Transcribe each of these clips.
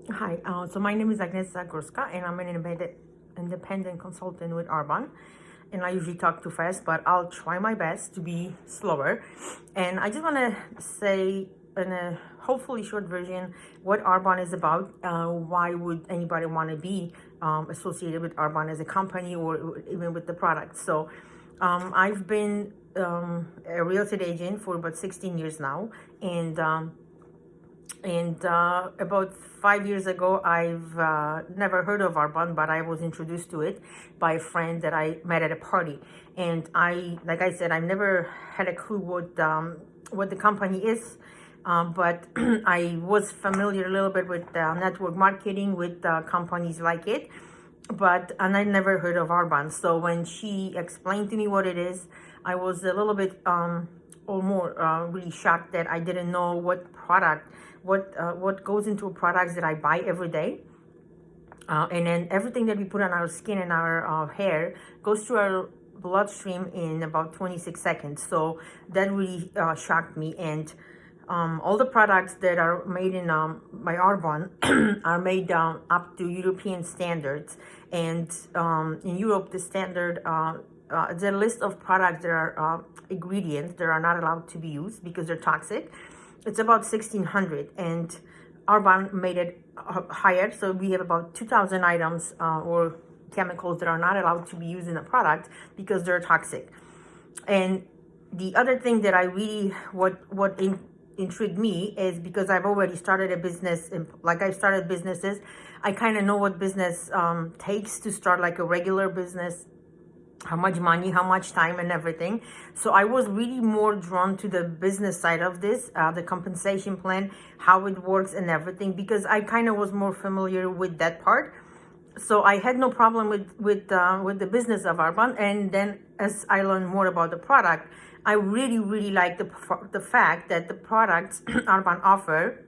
Hi, so my name is Agnieszka Górska, and I'm an independent consultant with Arbonne. And I usually talk too fast, but I'll try my best to be slower. And I just want to say, in a hopefully short version, what Arbonne is about. Why would anybody want to be associated with Arbonne as a company or even with the product? So, I've been a real estate agent for about 16 years now, and about 5 years ago, I've never heard of Arbonne, but I was introduced to it by a friend that I met at a party. And like I said, I've never had a clue what the company is, but I was familiar a little bit with network marketing with companies like it. And I never heard of Arbonne. So when she explained to me what it is, I was a little bit or more really shocked that I didn't know what goes into products that I buy every day. And then everything that we put on our skin and our hair goes through our bloodstream in about 26 seconds. So that really shocked me. And all the products that are made in by Arbonne are made up to European standards. And in Europe, the standard, the list of products that are ingredients that are not allowed to be used because they're toxic, it's about 1,600, and Arbonne made it higher. So we have about 2,000 items or chemicals that are not allowed to be used in a product because they're toxic. And the other thing that I really, intrigued me is because I've already started a business, and like I've started businesses, I kind of know what business takes to start like a regular business, how much money, how much time, and everything. So I was really more drawn to the business side of this, the compensation plan, how it works and everything, because I kind of was more familiar with that part. So I had no problem with the business of Arbonne. And then as I learned more about the product, I really liked the fact that the products Arbonne offer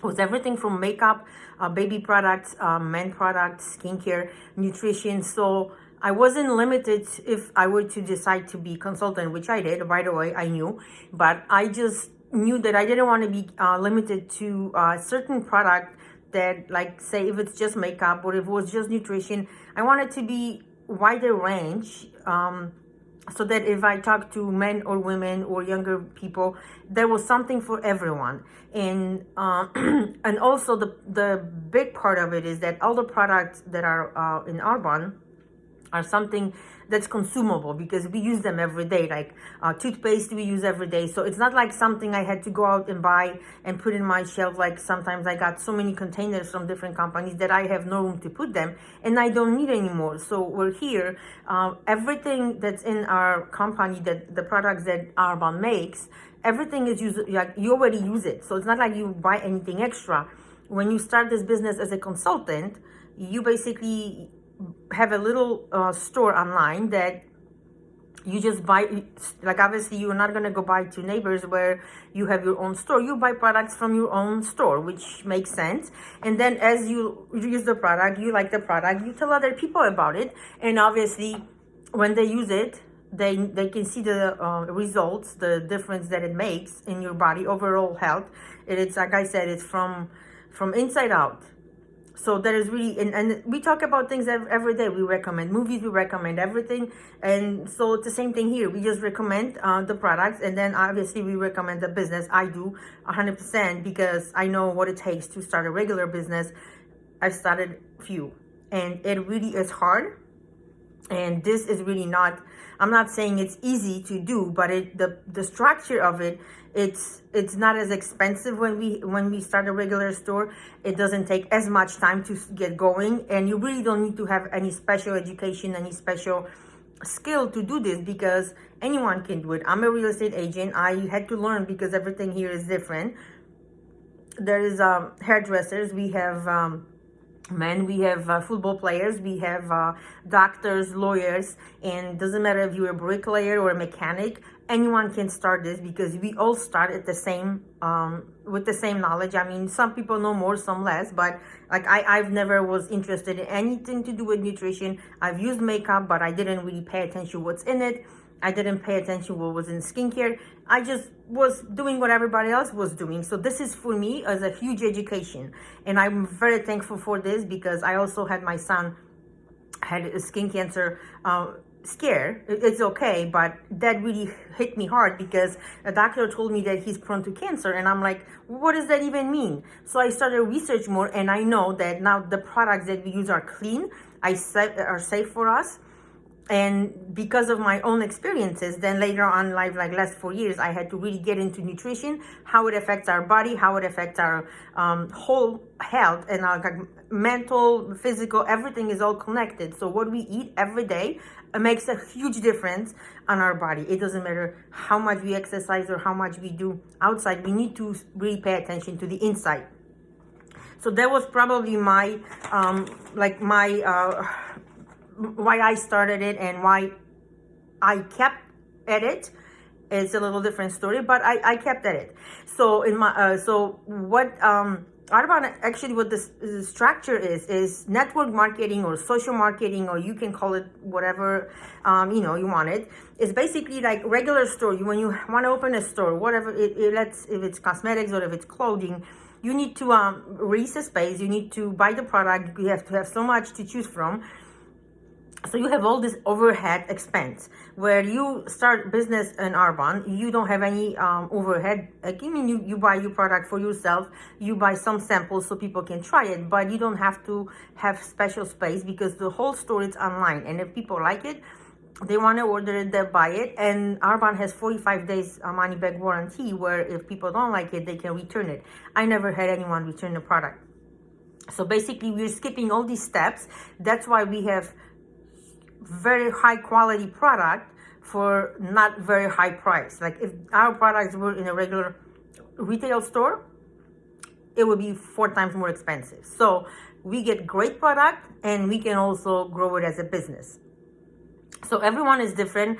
was everything from makeup, baby products, men products, skincare, nutrition. So I wasn't limited if I were to decide to be consultant, which I did right away. I knew, but I just knew that I didn't want to be limited to certain product that, like, say, if it's just makeup or if it was just nutrition, I wanted to be wider range. So that if I talk to men or women or younger people, there was something for everyone. And and also the big part of it is that all the products that are in Arbonne are something that's consumable because we use them every day. Like toothpaste we use every day. So it's not like something I had to go out and buy and put in my shelf. Like sometimes I got so many containers from different companies that I have no room to put them and I don't need anymore. So we're here. Everything that's in our company, that the products that Arbonne makes, everything is used, like you already use it. So it's not like you buy anything extra. When you start this business as a consultant, you basically have a little store online that you just buy. Like obviously you're not going to go buy to neighbors where you have your own store. You buy products from your own store, which makes sense. And then as you use the product, you like the product, you tell other people about it. And obviously when they use it, they can see the results, the difference that it makes in your body, overall health. It's like I said, it's from inside out. So there is really, and we talk about things every day. We recommend movies, we recommend everything. And so it's the same thing here. We just recommend the products, and then obviously we recommend the business. I do 100% because I know what it takes to start a regular business. I've started few, and it really is hard. And this is really not, I'm not saying it's easy to do, but the structure of it, it's not as expensive when we start a regular store. It doesn't take as much time to get going, and you really don't need to have any special education, any special skill to do this, because anyone can do it. I'm a real estate agent. I had to learn because everything here is different. There is hairdressers, we have men, we have football players, we have doctors, lawyers, and doesn't matter if you're a bricklayer or a mechanic, anyone can start this because we all start at the same with the same knowledge. I mean, some people know more, some less, but like I've never was interested in anything to do with nutrition. I've used makeup, but I didn't really pay attention what's in it. I didn't pay attention what was in skincare. I just was doing what everybody else was doing. So this is for me as a huge education. And I'm very thankful for this because I also had my son had a skin cancer scare. It's okay, but that really hit me hard because a doctor told me that he's prone to cancer, and I'm like, what does that even mean? So I started research more, and I know that now the products that we use are clean, are safe for us. And because of my own experiences, then later on in life, like last 4 years, I had to really get into nutrition, how it affects our body, how it affects our whole health, and our mental, physical, everything is all connected. So what we eat every day makes a huge difference on our body. It doesn't matter how much we exercise or how much we do outside. We need to really pay attention to the inside. So that was probably my why I started it and why I kept at it. It's a little different story, but I kept at it. So in my so what Arbonne, actually what this structure is network marketing or social marketing, or you can call it whatever you want it. It's basically like regular store. When you want to open a store, whatever if it's cosmetics or if it's clothing, you need to release a space. You need to buy the product. You have to have so much to choose from. So you have all this overhead expense. Where you start business in Arbonne, you don't have any overhead. Like, I mean, you buy your product for yourself, you buy some samples so people can try it, but you don't have to have special space because the whole store is online. And if people like it, they want to order it, they buy it. And Arbonne has 45 days money back warranty, where if people don't like it, they can return it. I never had anyone return the product. So basically, we're skipping all these steps. That's why we have very high quality product for not very high price. Like if our products were in a regular retail store, it would be 4 times more expensive. So we get great product and we can also grow it as a business. So everyone is different,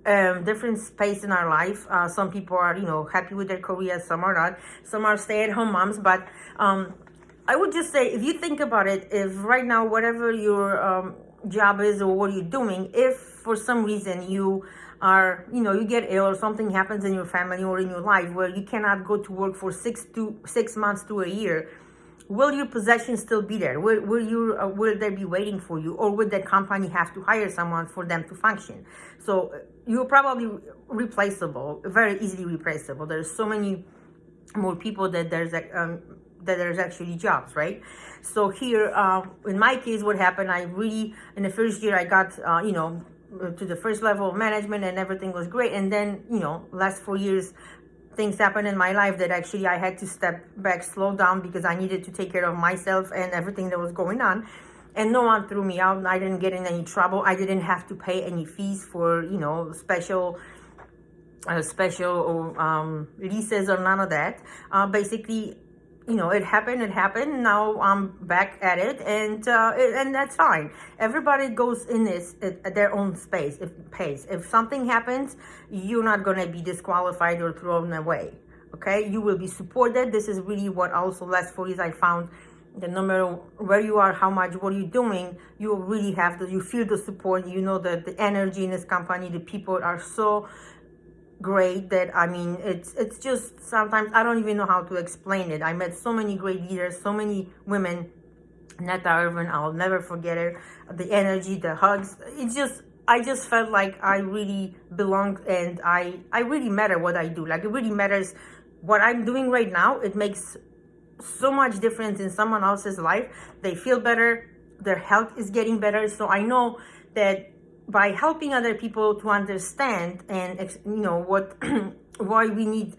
different space in our life. Some people are, happy with their career, some are not. Some are stay-at-home moms, but I would just say, if you think about it, if right now, whatever your job is or what you're doing, if for some reason you are, you get ill or something happens in your family or in your life where you cannot go to work for 6 months to a year, will your possessions still be there? Will they be waiting for you, or would that company have to hire someone for them to function? So you're probably replaceable, very easily replaceable. There's so many more people that there's actually jobs, right? So here, in my case, what happened, I really, in the first year, I got, to the first level of management and everything was great. And then, last 4 years, things happened in my life that actually I had to step back, slow down, because I needed to take care of myself and everything that was going on. And no one threw me out. I didn't get in any trouble. I didn't have to pay any fees for, special leases or none of that. Basically, it happened. Now I'm back at it, and that's fine. Everybody goes in this at their own pace. If something happens, you're not gonna be disqualified or thrown away. Okay, you will be supported. This is really what also last 4 years I found. That no matter where you are, how much, what you're doing, you really you feel the support. That the energy in this company, the people are so great that it's just sometimes I don't even know how to explain it. I met so many great leaders, so many women. Netta Irvin, I'll never forget her. The energy, the hugs. I just felt like I really belonged, and I really matter what I do. Like, it really matters what I'm doing right now. It makes so much difference in someone else's life. They feel better, their health is getting better. So I know that by helping other people to understand and what why we need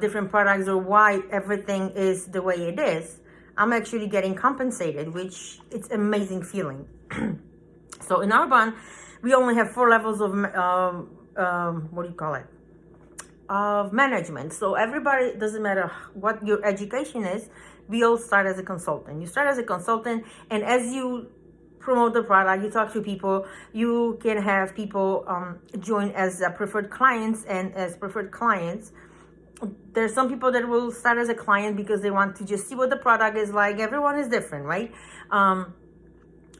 different products, or why everything is the way it is, I'm actually getting compensated, which it's amazing feeling. So in Arbonne, we only have 4 levels of of management. So everybody, doesn't matter what your education is, we all start as a consultant. You start as a consultant, and as you promote the product, you talk to people, you can have people join as preferred clients. And as preferred clients, there's some people that will start as a client because they want to just see what the product is like. Everyone is different, right?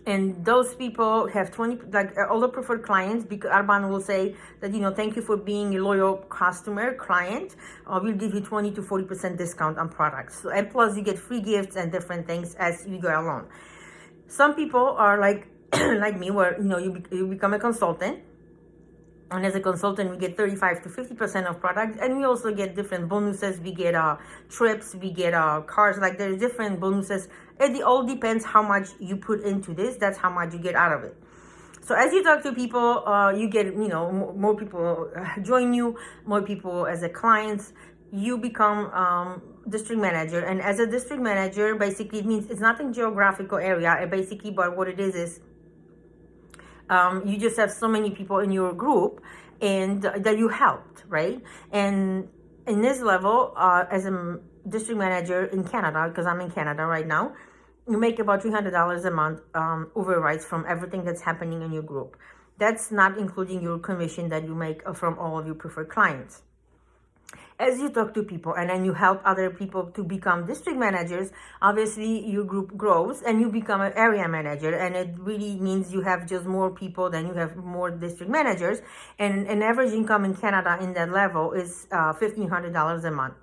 And those people have 20, like all the preferred clients, because Arbonne will say that, you know, thank you for being a loyal customer, client. We'll give you 20 to 40% discount on products. So, and plus you get free gifts and different things as you go along. Some people are like, like me, where, you know, you become a consultant. And as a consultant, we get 35 to 50% of products. And we also get different bonuses. We get trips, we get cars. Like there's different bonuses. It all depends how much you put into this. That's how much you get out of it. So as you talk to people, you get, you know, more people join you, more people as a clients. You become district manager. And as a district manager, basically it means it's not in geographical area. Basically, but what it is you just have so many people in your group and that you helped, right? And in this level, as a district manager in Canada, because I'm in Canada right now, you make about $300 a month overrides from everything that's happening in your group. That's not including your commission that you make from all of your preferred clients. As you talk to people and then you help other people to become district managers, obviously your group grows and you become an area manager, and it really means you have just more people than you have more district managers. And an average income in Canada in that level is $1,500 a month.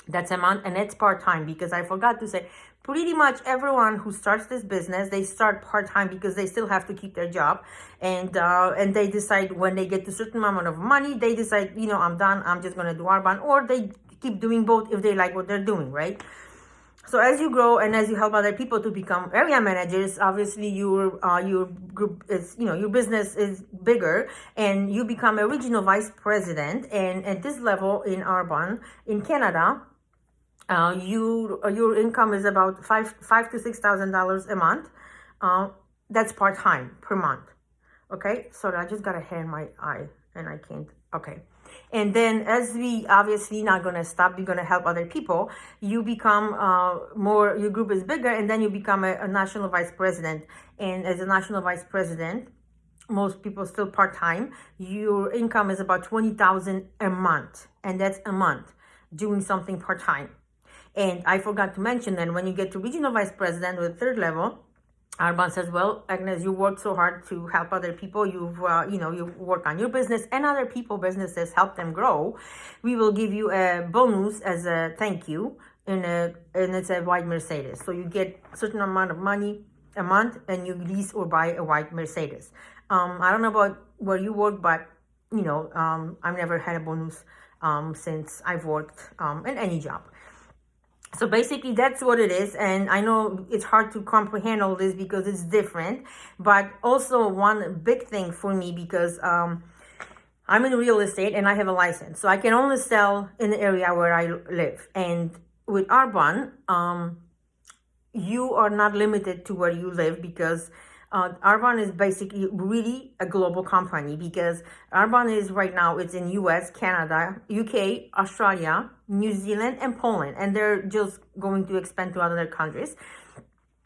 That's a month, and it's part-time, because I forgot to say, pretty much everyone who starts this business, they start part-time because they still have to keep their job, and they decide when they get to a certain amount of money, they decide, you know, I'm done, I'm just going to do Arbonne, or they keep doing both if they like what they're doing, right? So as you grow and as you help other people to become area managers, obviously your group is, you know, your business is bigger, and you become a regional vice president. And at this level in Arbonne, in Canada, your income is about $5,000 to $6,000 a month. That's part-time per month. Okay, so I just got a hair in my eye and I can't. Okay, and then as we obviously not gonna stop, we're gonna help other people. You become more. Your group is bigger, and then you become a national vice president. And as a national vice president, most people still part-time. Your income is about $20,000 a month, and that's a month doing something part-time. And I forgot to mention that when you get to regional vice president with third level, Arbonne says, well, Agnes, you work so hard to help other people. You've, you know, you work on your business and other people businesses, help them grow. We will give you a bonus as a thank you, and it's a white Mercedes. So you get a certain amount of money a month, and you lease or buy a white Mercedes. I don't know about where you work, but, you know, I've never had a bonus since I've worked in any job. So basically, that's what it is. And I know it's hard to comprehend all this because it's different. But also one big thing for me, because I'm in real estate and I have a license. So I can only sell in the area where I live. And with Arbonne, you are not limited to where you live, because Arbonne is basically really a global company, because Arbonne is right now, it's in US, Canada, UK, Australia, New Zealand, and Poland. And they're just going to expand to other countries.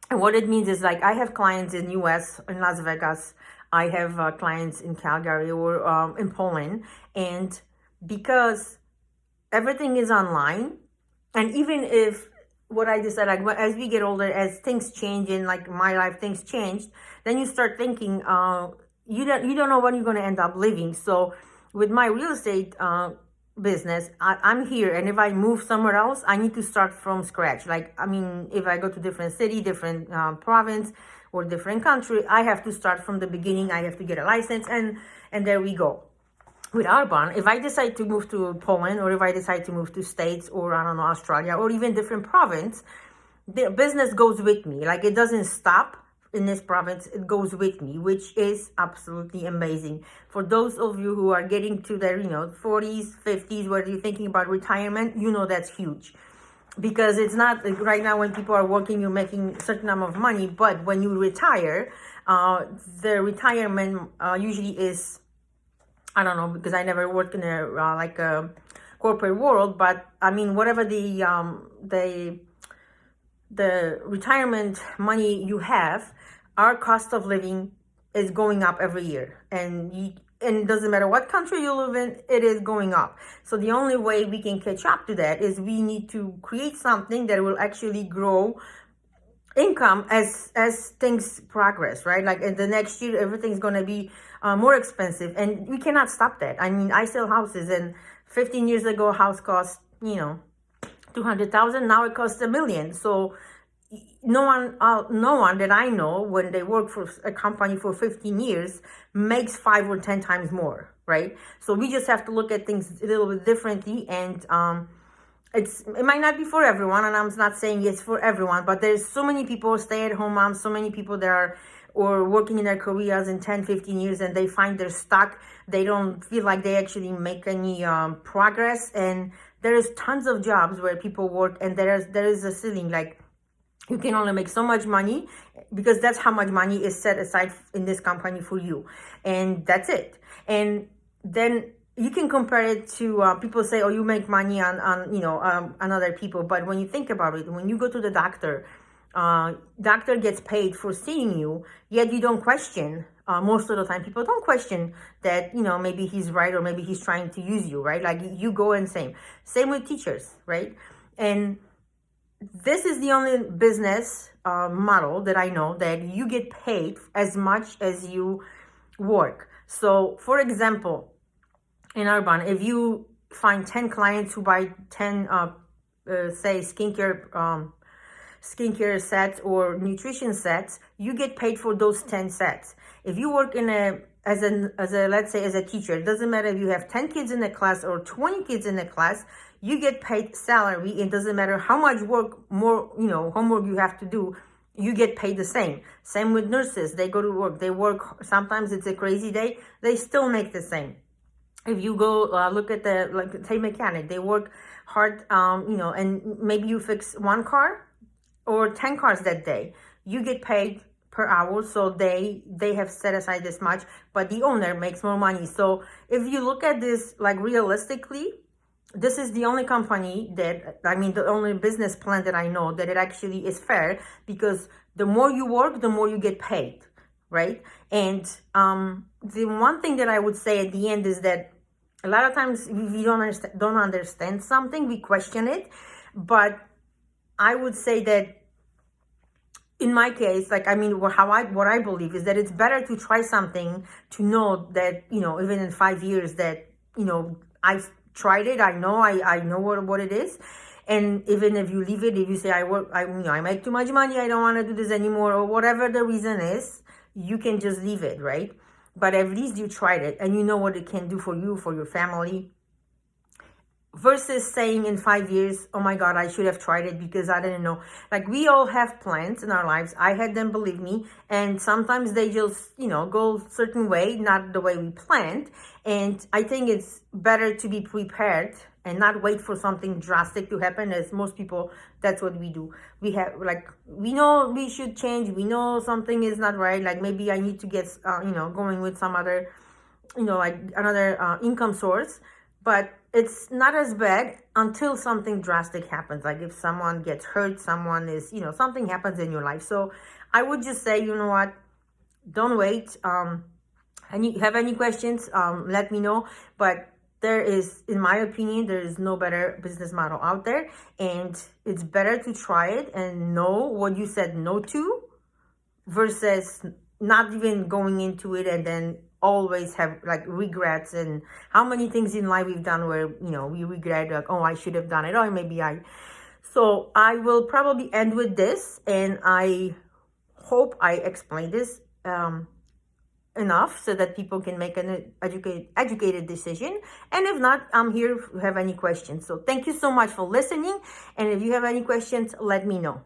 And what it means is, like, I have clients in US, in Las Vegas. I have clients in Calgary or in Poland. And because everything is online, and even if what I just said, like, as we get older, as things change in, like, my life, things changed, then you start thinking, you don't know when you're going to end up living. So with my real estate business, I'm here, and if I move somewhere else, I need to start from scratch. Like, I mean, if I go to different city, different province, or different country, I have to start from the beginning. I have to get a license, and there we go. With Arbonne, if I decide to move to Poland, or if I decide to move to States, or I don't know, Australia, or even different province, the business goes with me. Like, it doesn't stop in this province, it goes with me, which is absolutely amazing. For those of you who are getting to their, 40s, 50s, where you're thinking about retirement, that's huge. Because it's not like right now when people are working, you're making a certain amount of money, but when you retire, the retirement usually is, I don't know, because I never worked in a corporate world, but I mean, whatever the retirement money you have, our cost of living is going up every year, and it doesn't matter what country you live in, it is going up. So the only way we can catch up to that is we need to create something that will actually grow income as things progress, right? Like in the next year, everything's going to be more expensive, and we cannot stop that. I mean, I sell houses, and 15 years ago, a house cost, 200,000. Now it costs $1 million. So no one that I know, when they work for a company for 15 years, makes 5 or 10 times more, right? So we just have to look at things a little bit differently, and it might not be for everyone, and I'm not saying it's for everyone, but there's so many people, stay-at-home moms, so many people that are or working in their careers in 10, 15 years, and they find they're stuck. They don't feel like they actually make any progress, and there is tons of jobs where people work, and there is a ceiling, like you can only make so much money, because that's how much money is set aside in this company for you, and that's it. And then you can compare it to people say, oh, you make money on other people. But when you think about it, when you go to the doctor, doctor gets paid for seeing you, yet you don't question. Most of the time, people don't question that, maybe he's right, or maybe he's trying to use you, right? Like you go and same with teachers, right? And this is the only business model that I know that you get paid as much as you work. So for example, in Arbonne, if you find 10 clients who buy 10, say, skincare sets or nutrition sets, you get paid for those 10 sets. If you work as a let's say as a teacher, it doesn't matter if you have 10 kids in a class or 20 kids in a class, you get paid salary. It doesn't matter how much homework you have to do, you get paid the same. Same with nurses. They go to work. They work. Sometimes it's a crazy day. They still make the same. If you go look at say mechanic, they work hard, and maybe you fix one car or 10 cars that day. You get paid per hour, so they have set aside this much, but the owner makes more money. So if you look at this like realistically, this is the only company the only business plan that I know that it actually is fair, because the more you work, the more you get paid, right? And the one thing that I would say at the end is that a lot of times we don't understand something, we question it. But I would say that in my case, what I believe is that it's better to try something to know that, even in 5 years that, I've tried it, I know what it is. And even if you leave it, if you say, I make too much money, I don't want to do this anymore, or whatever the reason is, you can just leave it, right? But at least you tried it, and you know what it can do for you, for your family. Versus saying in 5 years, oh my God, I should have tried it because I didn't know. Like, we all have plans in our lives. I had them, believe me. And sometimes they just, go a certain way, not the way we planned. And I think it's better to be prepared and not wait for something drastic to happen. As most people, that's what we do. We know we should change. We know something is not right. Like, maybe I need to get, going with some other, another income source. But it's not as bad until something drastic happens. Like if someone gets hurt, someone is, something happens in your life. So I would just say, you know what, don't wait. And you have any questions, let me know. But there is, in my opinion, there is no better business model out there. And it's better to try it and know what you said no to, versus not even going into it and then always have regrets. And how many things in life we've done where we regret, oh, I should have done it, or maybe so I will probably end with this, and I hope I explained this enough so that people can make an educated decision. And if not, I'm here if you have any questions. So thank you so much for listening, and if you have any questions, let me know.